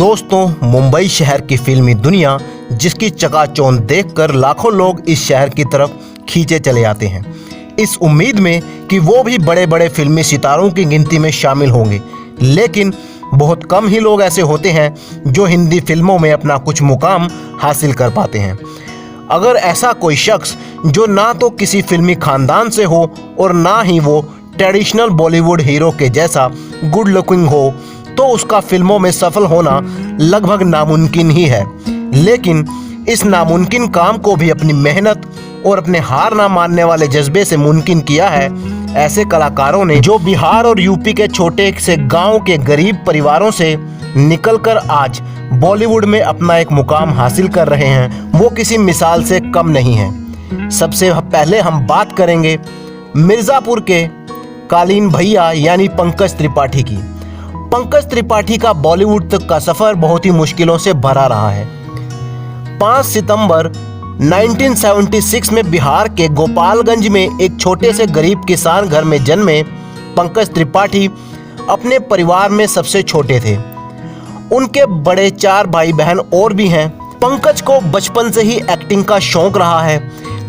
दोस्तों, मुंबई शहर की फिल्मी दुनिया जिसकी चकाचौंध देखकर लाखों लोग इस शहर की तरफ खींचे चले आते हैं, इस उम्मीद में कि वो भी बड़े बड़े फिल्मी सितारों की गिनती में शामिल होंगे। लेकिन बहुत कम ही लोग ऐसे होते हैं जो हिंदी फिल्मों में अपना कुछ मुकाम हासिल कर पाते हैं। अगर ऐसा कोई शख्स जो ना तो किसी फिल्मी खानदान से हो और ना ही वो ट्रेडिशनल बॉलीवुड हीरो के जैसा गुड लुकिंग हो, तो उसका फिल्मों में सफल होना लगभग नामुमकिन ही है। लेकिन इस नामुमकिन काम को भी अपनी मेहनत और अपने हार ना मानने वाले जज्बे से मुमकिन किया है ऐसे कलाकारों ने, जो बिहार और यूपी के छोटे से गांव के गरीब परिवारों से निकलकर आज बॉलीवुड में अपना एक मुकाम हासिल कर रहे हैं। वो किसी मिसाल से कम नहीं है। सबसे पहले हम बात करेंगे मिर्ज़ापुर के कालीन भैया यानी पंकज त्रिपाठी की। पंकज त्रिपाठी का बॉलीवुड तक का सफर बहुत ही मुश्किलों से भरा रहा है। 5 सितंबर 1976 में बिहार के गोपालगंज में एक छोटे से गरीब किसान घर में जन्मे पंकज त्रिपाठी अपने परिवार में सबसे छोटे थे। उनके बड़े 4 भाई बहन और भी हैं। पंकज को बचपन से ही एक्टिंग का शौक रहा है।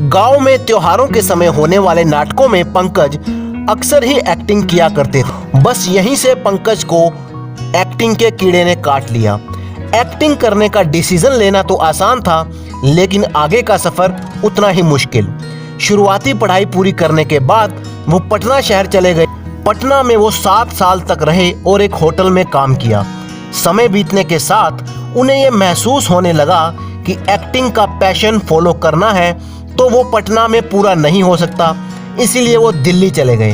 गांव में त्योहारों के समय होने वाले नाटकों में पंकज अक्सर ही एक्टिंग किया करते थे। बस यहीं से पंकज को एक्टिंग के कीड़े ने काट लिया। एक्टिंग करने का डिसीजन लेना तो आसान था, लेकिन आगे का सफर उतना ही मुश्किल। शुरुआती पढ़ाई पूरी करने के बाद वो पटना शहर चले गए। पटना में वो 7 साल तक रहे और एक होटल में काम किया। समय बीतने के साथ उन्हें ये महसूस होने लगा कि एक्टिंग का पैशन फॉलो करना है तो वो पटना में पूरा नहीं हो सकता, इसीलिए वो दिल्ली चले गए।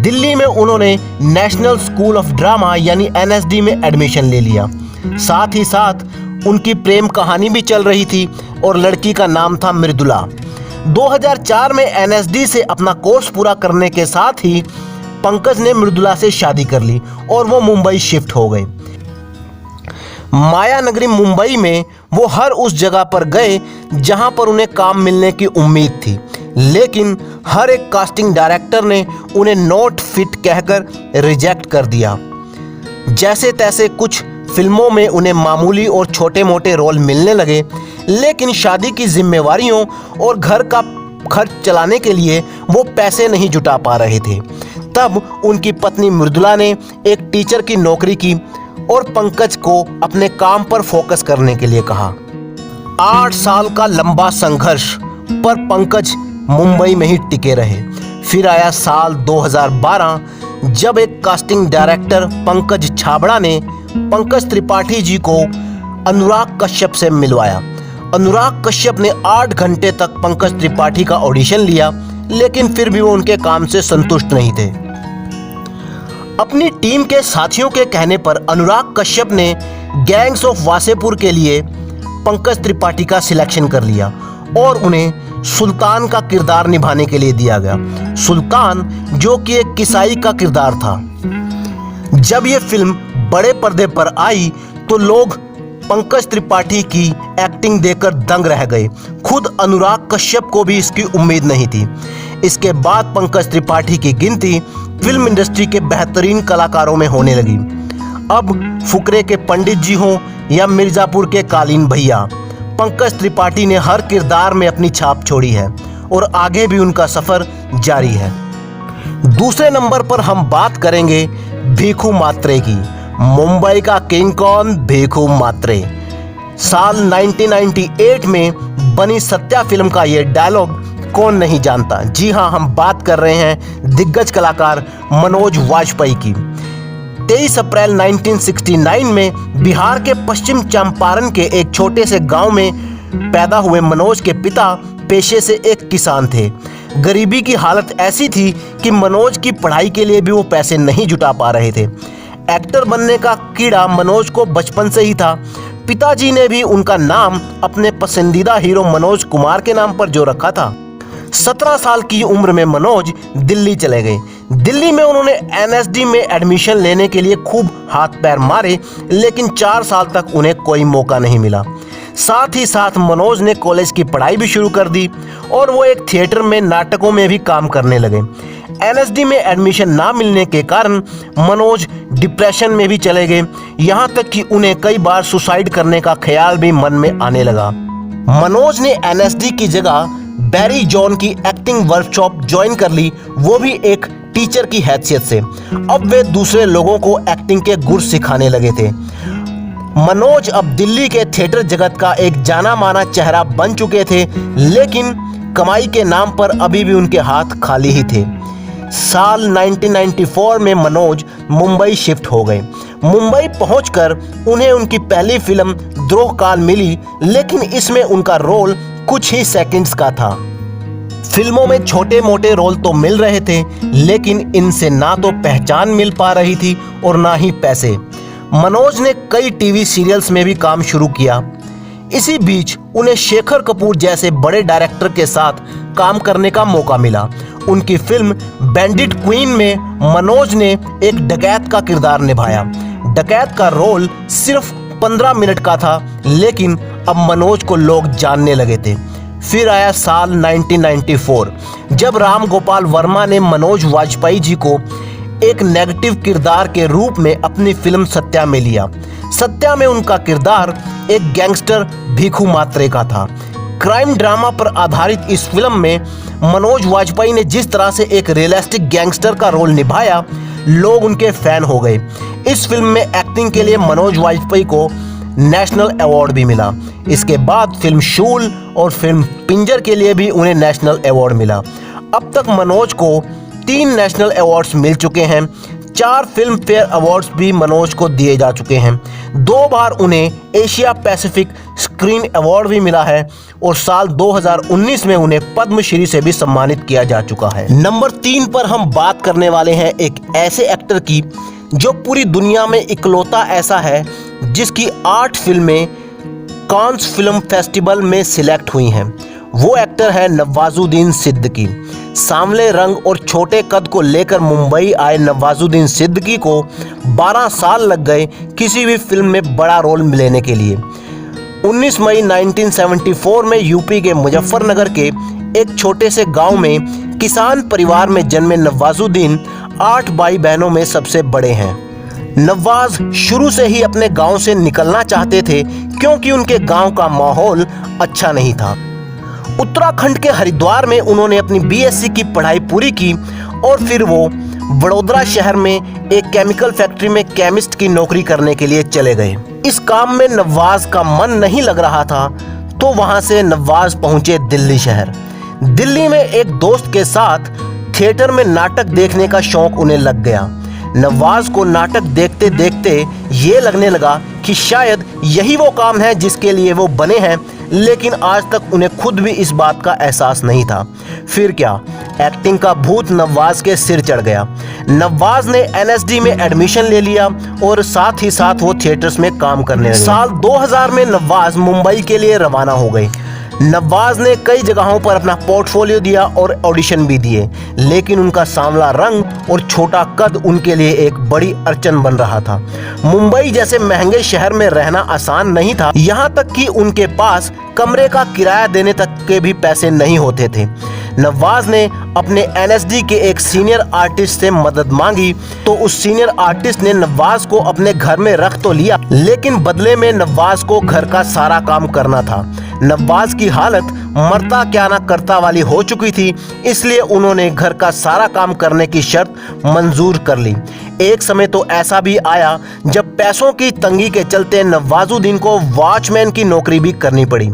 दिल्ली में उन्होंने नेशनल स्कूल ऑफ ड्रामा यानी NSD में एडमिशन ले लिया। साथ ही साथ उनकी प्रेम कहानी भी चल रही थी और लड़की का नाम था मृदुला। 2004 में NSD से अपना कोर्स पूरा करने के साथ ही पंकज ने मृदुला से शादी कर ली और वो मुंबई शिफ्ट हो गए। माया नगरी मुंबई में वो हर उस जगह पर गए जहां पर उन्हें काम मिलने की उम्मीद थी, लेकिन हर एक कास्टिंग डायरेक्टर ने उन्हें नॉट फिट कहकर रिजेक्ट कर दिया। जैसे तैसे कुछ फिल्मों में उन्हें मामूली और छोटे मोटे रोल मिलने लगे, लेकिन शादी की जिम्मेवारियों और घर का खर्च चलाने के लिए वो पैसे नहीं जुटा पा रहे थे। तब उनकी पत्नी मृदुला ने एक टीचर की नौकरी की और पंकज को अपने काम पर फोकस करने के लिए कहा। 8 साल का लंबा संघर्ष पर पंकज मुंबई में ही टिके रहे। फिर आया साल 2012, जब एक कास्टिंग डायरेक्टर पंकज छाबड़ा ने पंकज त्रिपाठी जी को अनुराग कश्यप से मिलवाया। अनुराग कश्यप ने 8 घंटे तक पंकज त्रिपाठी का ऑडिशन लिया, लेकिन फिर भी वो उनके काम से संतुष्ट नहीं थे। अपनी टीम के साथियों के कहने पर अनुराग कश्यप ने गैंग्स ऑफ वासेपुर के लिए पंकज त्रिपाठी का सिलेक्शन कर लिया और उन्हें सुल्तान का किरदार निभाने के लिए दिया गया। सुल्तान जो कि एक किसाई का किरदार था। जब ये फिल्म बड़े पर्दे पर आई तो लोग पंकज त्रिपाठी की एक्टिंग देखकर दंग रह गए। खुद अनुराग कश्यप को भी इसकी उम्मीद नहीं थी। इसके बाद पंकज त्रिपाठी की गिनती फिल्म इंडस्ट्री के बेहतरीन कलाकारों में होने लगी। अब फुकरे के पंडित जी हों या मिर्ज़ापुर के कालीन भैया, पंकज त्रिपाठी ने हर किरदार में अपनी छाप छोड़ी है और आगे भी उनका सफ़र जारी है। दूसरे नंबर पर हम बात करेंगे भीखू मात्रे की। मुंबई का किंग कौन? भीखू मात्रे। साल 1998 में बनी सत्या फिल्म का ये डायलॉग कौन नहीं जानता। जी हाँ, हम बात कर रहे हैं दिग्गज कलाकार मनोज वाजपेयी की। 23 अप्रैल 1969 में बिहार के पश्चिम चंपारण के एक छोटे से गांव में पैदा हुए मनोज के पिता पेशे से एक किसान थे। गरीबी की हालत ऐसी थी कि मनोज की पढ़ाई के लिए भी वो पैसे नहीं जुटा पा रहे थे। एक्टर बनने का कीड़ा मनोज को बचपन से ही था। पिताजी ने भी उनका नाम अपने पसंदीदा हीरो मनोज कुमार के नाम पर जो रखा था। 17 साल की उम्र में मनोज दिल्ली चले गए। दिल्ली में उन्होंने NSD में एडमिशन लेने के लिए खूब हाथ पैर मारे, लेकिन 4 साल तक उन्हें कोई मौका नहीं मिला। साथ ही साथ मनोज ने कॉलेज की पढ़ाई भी शुरू कर दी और वो एक थिएटर में नाटकों में भी काम करने लगे। एनएसडी में एडमिशन ना मिलने के कारण मनोज डिप्रेशन में भी चले गए, यहाँ तक कि उन्हें कई बार सुसाइड करने का ख्याल भी मन में आने लगा। मनोज ने एनएसडी की जगह बैरी जॉन की एक्टिंग वर्कशॉप ज्वाइन कर ली, वो भी एक टीचर की हैसियत से। अब वे दूसरे लोगों को एक्टिंग के गुर सिखाने लगे थे। मनोज अब दिल्ली के थिएटर जगत का एक जाना माना चेहरा बन चुके थे, लेकिन कमाई के नाम पर अभी भी उनके हाथ खाली ही थे। साल 1994 में मनोज मुंबई शिफ्ट हो गए। मुंबई पहुंचकर उन्हें उनकी पहली फिल्म द्रोह काल मिली, लेकिन इसमें उनका रोल कुछ ही सेकंड्स का था। फिल्मों में छोटे मोटे रोल तो मिल रहे थे, लेकिन इनसे ना तो पहचान मिल पा रही थी और ना ही पैसे। मनोज ने कई टीवी सीरियल्स में भी काम शुरू किया। इसी बीच उन्हें शेखर कपूर जैसे बड़े डायरेक्टर के साथ काम करने का मौका मिला। उनकी फिल्म बैंडिट क्वीन में मनोज ने एक डकैत का किरदार निभाया। डकैत का रोल सिर्फ 15 मिनट का था, लेकिन अब मनोज को लोग जानने लगे थे। फिर आया साल 1994, जब राम गोपाल वर्मा ने मनोज वाजपेयी जी को एक नेगेटिव किरदार के रूप में अपनी फिल्म सत्या में लिया। सत्या में उनका किरदार एक गैंगस्टर भीखू मात्रे का था। क्राइम ड्रामा पर आधारित इस फिल्म में मनोज वाजपेयी ने जिस तरह से एक रियलिस्टिक गैंगस्टर का रोल निभाया, लोग उनके फैन हो गए। इस फिल्म में एक्टिंग के लिए मनोज वाजपेयी को नेशनल अवार्ड भी मिला। इसके बाद फिल्म शूल और फिल्म पिंजर के लिए भी उन्हें नेशनल अवार्ड मिला। अब तक मनोज को 3 नेशनल अवार्ड्स मिल चुके हैं। 4 फिल्म फेयर अवार्ड्स भी मनोज को दिए जा चुके हैं। 2 बार उन्हें एशिया पैसिफिक स्क्रीन अवार्ड भी मिला है और साल 2019 में उन्हें पद्मश्री से भी सम्मानित किया जा चुका है। नंबर 3 पर हम बात करने वाले हैं एक ऐसे एक्टर की जो पूरी दुनिया में इकलौता ऐसा है जिसकी 8 फिल्में कांस फिल्म फेस्टिवल में सिलेक्ट हुई हैं। वो एक्टर है नवाजुद्दीन सिद्दीकी। सांवले रंग और छोटे कद को लेकर मुंबई आए नवाजुद्दीन सिद्दीकी को 12 साल लग गए किसी भी फिल्म में बड़ा रोल लेने के लिए। 19 मई 1974 में यूपी के मुजफ्फरनगर के एक छोटे से गांव में किसान परिवार में जन्मे नवाजुद्दीन 8 भाई बहनों में सबसे बड़े हैं। नवाज शुरू से ही अपने गांव से निकलना चाहते थे क्योंकि उनके गांव का माहौल अच्छा नहीं था। उत्तराखंड के हरिद्वार में उन्होंने अपनी बीएससी की पढ़ाई पूरी की और फिर वो वडोदरा शहर में एक केमिकल फैक्ट्री में केमिस्ट की नौकरी करने के लिए चले गए। इस काम में नवाज का मन नहीं लग रहा था, तो वहां से नवाज पहुंचे दिल्ली शहर। दिल्ली में एक दोस्त के साथ थिएटर में नाटक देखने का शौक उन्हें लग गया। नवाज को नाटक देखते देखते ये लगने लगा कि शायद यही वो काम है जिसके लिए वो बने हैं, लेकिन आज तक उन्हें खुद भी इस बात का एहसास नहीं था। फिर क्या, एक्टिंग का भूत नवाज के सिर चढ़ गया। नवाज ने एनएसडी में एडमिशन ले लिया और साथ ही साथ वो थिएटर्स में काम करने लगे। साल 2000 में नवाज मुंबई के लिए रवाना हो गए। नवाज ने कई जगहों पर अपना पोर्टफोलियो दिया और ऑडिशन भी दिए, लेकिन उनका सांवला रंग और छोटा कद उनके लिए एक बड़ी अड़चन बन रहा था। मुंबई जैसे महंगे शहर में रहना आसान नहीं था, यहाँ तक कि उनके पास कमरे का किराया देने तक के भी पैसे नहीं होते थे। नवाज ने अपने एनएसडी के एक सीनियर आर्टिस्ट से मदद मांगी, तो उस सीनियर आर्टिस्ट ने नवाज को अपने घर में रख तो लिया, लेकिन बदले में नवाज को घर का सारा काम करना था। नवाज की हालत मरता क्या ना करता वाली हो चुकी थी, इसलिए उन्होंने घर का सारा काम करने की शर्त मंजूर कर ली। एक समय तो ऐसा भी आया जब पैसों की तंगी के चलते नवाजुद्दीन को वॉचमैन की नौकरी भी करनी पड़ी।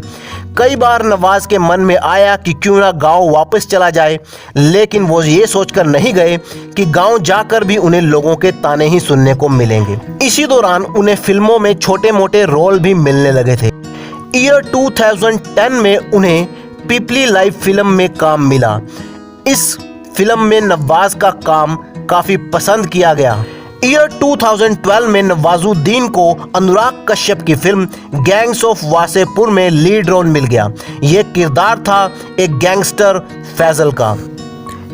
कई बार नवाज के मन में आया कि क्यों ना गांव वापस चला जाए, लेकिन वो ये सोचकर नहीं गए कि गांव जाकर भी उन्हें लोगों के ताने ही सुनने को मिलेंगे। इसी दौरान उन्हें फिल्मों में छोटे मोटे रोल भी मिलने लगे थे। ईयर 2010 में उन्हें पीपली लाइव फिल्म में काम मिला। इस फिल्म में नवाज का काम काफी पसंद किया गया। ईयर 2012 में नवाजुद्दीन को अनुराग कश्यप की फिल्म गैंग्स ऑफ वासेपुर में लीड रोल मिल गया। यह किरदार था एक गैंगस्टर फैजल का।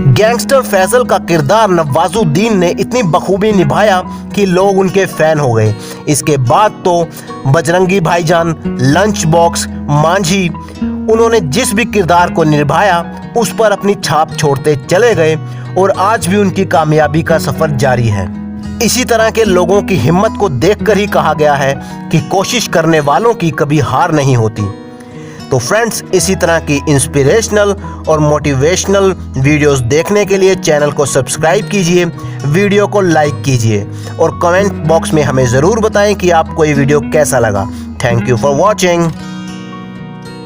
गैंगस्टर फैजल का किरदार नवाजुद्दीन ने इतनी बखूबी निभाया कि लोग उनके फैन हो गए। इसके बाद तो बजरंगी भाईजान, लंच बॉक्स, मांझी, उन्होंने जिस भी किरदार को निभाया उस पर अपनी छाप छोड़ते चले गए और आज भी उनकी कामयाबी का सफ़र जारी है। इसी तरह के लोगों की हिम्मत को देखकर ही कहा गया है कि कोशिश करने वालों की कभी हार नहीं होती। तो फ्रेंड्स, इसी तरह की इंस्पिरेशनल और मोटिवेशनल वीडियोस देखने के लिए चैनल को सब्सक्राइब कीजिए, वीडियो को लाइक कीजिए और कमेंट बॉक्स में हमें ज़रूर बताएं कि आपको ये वीडियो कैसा लगा। Thank you for watching.